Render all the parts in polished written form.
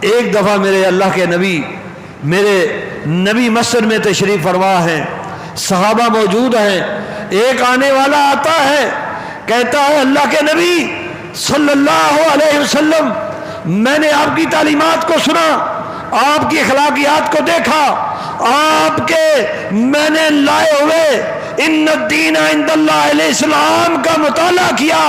ایک دفعہ میرے اللہ کے نبی مسجد میں تشریف فرما ہیں، صحابہ موجود ہیں، ایک آنے والا آتا ہے، کہتا ہے اللہ کے نبی صلی اللہ علیہ وسلم میں نے آپ کی تعلیمات کو سنا، آپ کی اخلاقیات کو دیکھا، آپ کے میں نے لائے ہوئے ان الدین عند اللہ الاسلام کا مطالعہ کیا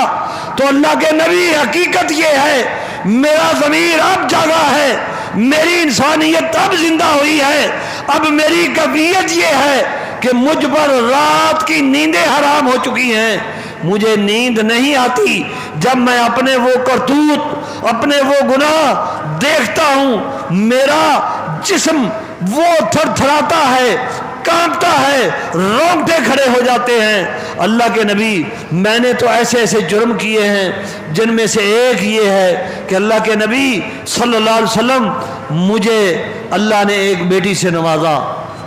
تو اللہ کے نبی حقیقت یہ ہے میرا ضمیر اب جاگا ہے، میری انسانیت اب زندہ ہوئی ہے، اب میری کیفیت یہ ہے کہ مجھ پر رات کی نیندیں حرام ہو چکی ہیں، مجھے نیند نہیں آتی جب میں اپنے وہ کرتوت اپنے وہ گناہ دیکھتا ہوں، میرا جسم وہ تھر تھراتا ہے، کانپتا ہے، رونگٹے کھڑے ہو جاتے ہیں۔ اللہ کے نبی میں نے تو ایسے ایسے جرم کیے ہیں جن میں سے ایک یہ ہے کہ اللہ کے نبی صلی اللہ علیہ وسلم مجھے اللہ نے ایک بیٹی سے نوازا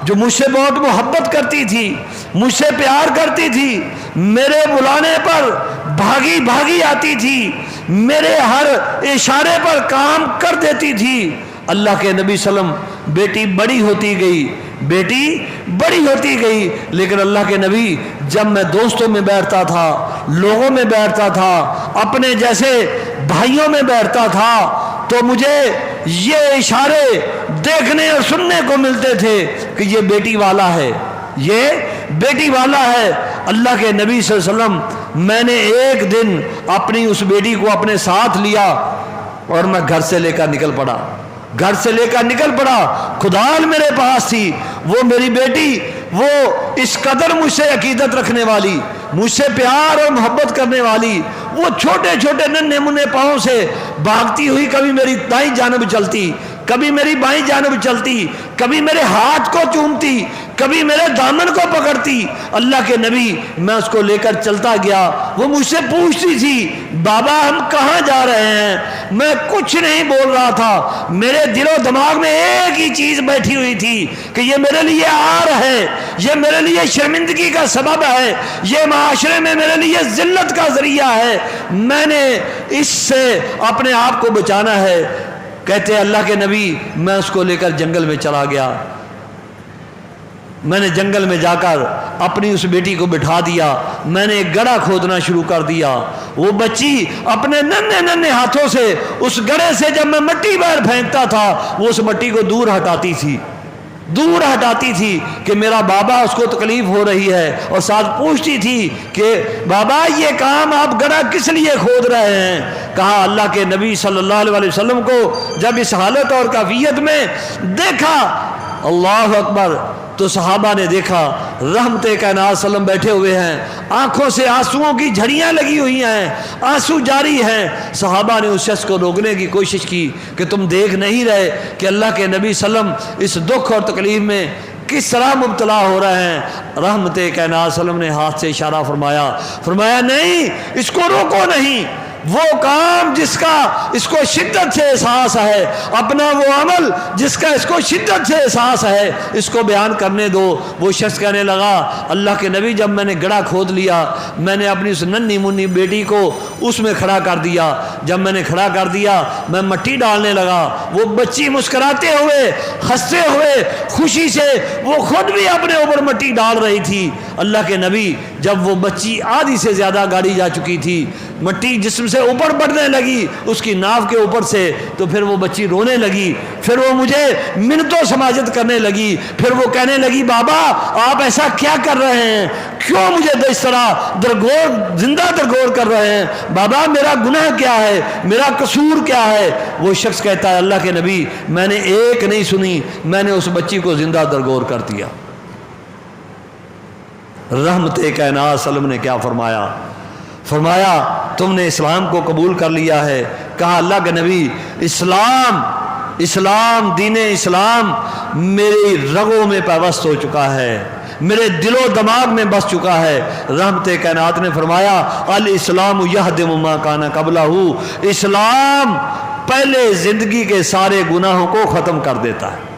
جو مجھ سے بہت محبت کرتی تھی، مجھ سے پیار کرتی تھی، میرے بلانے پر بھاگی بھاگی آتی تھی، میرے ہر اشارے پر کام کر دیتی تھی۔ اللہ کے نبی صلی اللہ علیہ وسلم بیٹی بڑی ہوتی گئی، بیٹی بڑی ہوتی گئی، لیکن اللہ کے نبی جب میں دوستوں میں بیٹھتا تھا، لوگوں میں بیٹھتا تھا، اپنے جیسے بھائیوں میں بیٹھتا تھا تو مجھے یہ اشارے دیکھنے اور سننے کو ملتے تھے کہ یہ بیٹی والا ہے، یہ بیٹی والا ہے۔ اللہ کے نبی صلی اللہ علیہ وسلم میں نے ایک دن اپنی اس بیٹی کو اپنے ساتھ لیا اور میں گھر سے لے کر نکل پڑا، گھر سے لے کر نکل پڑا، خدال میرے پاس تھی، وہ میری بیٹی وہ اس قدر مجھ سے عقیدت رکھنے والی، مجھ سے پیار اور محبت کرنے والی، وہ چھوٹے چھوٹے ننھے منھے پاؤں سے بھاگتی ہوئی کبھی میری دائیں جانب چلتی، کبھی میری بائیں جانب چلتی، کبھی میرے ہاتھ کو چومتی، کبھی میرے دامن کو پکڑتی۔ اللہ کے نبی میں اس کو لے کر چلتا گیا، وہ مجھ سے پوچھتی تھی بابا ہم کہاں جا رہے ہیں؟ میں کچھ نہیں بول رہا تھا، میرے دل و دماغ میں ایک ہی چیز بیٹھی ہوئی تھی کہ یہ میرے لیے عار ہے، یہ میرے لیے شرمندگی کا سبب ہے، یہ معاشرے میں میرے لیے ذلت کا ذریعہ ہے، میں نے اس سے اپنے آپ کو بچانا ہے۔ کہتے ہیں اللہ کے نبی میں اس کو لے کر جنگل میں چلا گیا، میں نے جنگل میں جا کر اپنی اس بیٹی کو بٹھا دیا، میں نے ایک گڑھا کھودنا شروع کر دیا، وہ بچی اپنے ننھے ننھے ہاتھوں سے اس گڑھے سے جب میں مٹی باہر پھینکتا تھا وہ اس مٹی کو دور ہٹاتی تھی، دور ہٹاتی تھی کہ میرا بابا اس کو تکلیف ہو رہی ہے، اور ساتھ پوچھتی تھی کہ بابا یہ کام آپ گڑھا کس لیے کھود رہے ہیں؟ کہا اللہ کے نبی صلی اللہ علیہ وسلم کو جب اس حالت اور کیفیت میں دیکھا، اللہ اکبر، تو صحابہ نے دیکھا رحمت کائنات صلی اللہ علیہ وسلم بیٹھے ہوئے ہیں، آنکھوں سے آنسوؤں کی جھڑیاں لگی ہوئی ہیں، آنسو جاری ہیں۔ صحابہ نے اس شخص کو روکنے کی کوشش کی کہ تم دیکھ نہیں رہے کہ اللہ کے نبی صلی اللہ علیہ وسلم اس دکھ اور تکلیف میں کس طرح مبتلا ہو رہے ہیں؟ رحمت کائنات صلی اللہ علیہ وسلم نے ہاتھ سے اشارہ فرمایا نہیں، اس کو روکو نہیں، وہ کام جس کا اس کو شدت سے احساس ہے، اپنا وہ عمل جس کا اس کو شدت سے احساس ہے، اس کو بیان کرنے دو۔ وہ شخص کہنے لگا اللہ کے نبی جب میں نے گڑھا کھود لیا میں نے اپنی اس ننھی منھی بیٹی کو اس میں کھڑا کر دیا، جب میں نے کھڑا کر دیا میں مٹی ڈالنے لگا، وہ بچی مسکراتے ہوئے ہنستے ہوئے خوشی سے وہ خود بھی اپنے اوپر مٹی ڈال رہی تھی۔ اللہ کے نبی جب وہ بچی آدھی سے زیادہ گاڑی جا چکی تھی، مٹی جسم سے اوپر بڑھنے لگی اس کی ناف کے اوپر سے، تو پھر وہ بچی رونے لگی، پھر وہ مجھے منتوں سماجت کرنے لگی، پھر وہ کہنے لگی بابا آپ ایسا کیا کر رہے ہیں؟ کیوں مجھے اس طرح زندہ درگور کر رہے ہیں؟ بابا میرا گناہ کیا ہے؟ میرا قصور کیا ہے؟ وہ شخص کہتا ہے اللہ کے نبی میں نے ایک نہیں سنی، میں نے اس بچی کو زندہ درگور کر دیا۔ رحمت کائنات صلی اللہ علیہ وسلم نے کیا فرمایا تم نے اسلام کو قبول کر لیا ہے؟ کہا اللہ کے نبی اسلام دین اسلام میری رگوں میں پیوست ہو چکا ہے، میرے دل و دماغ میں بس چکا ہے۔ رحمت کائنات نے فرمایا الاسلام یہدم ما کان قبلہ، اسلام پہلے زندگی کے سارے گناہوں کو ختم کر دیتا ہے۔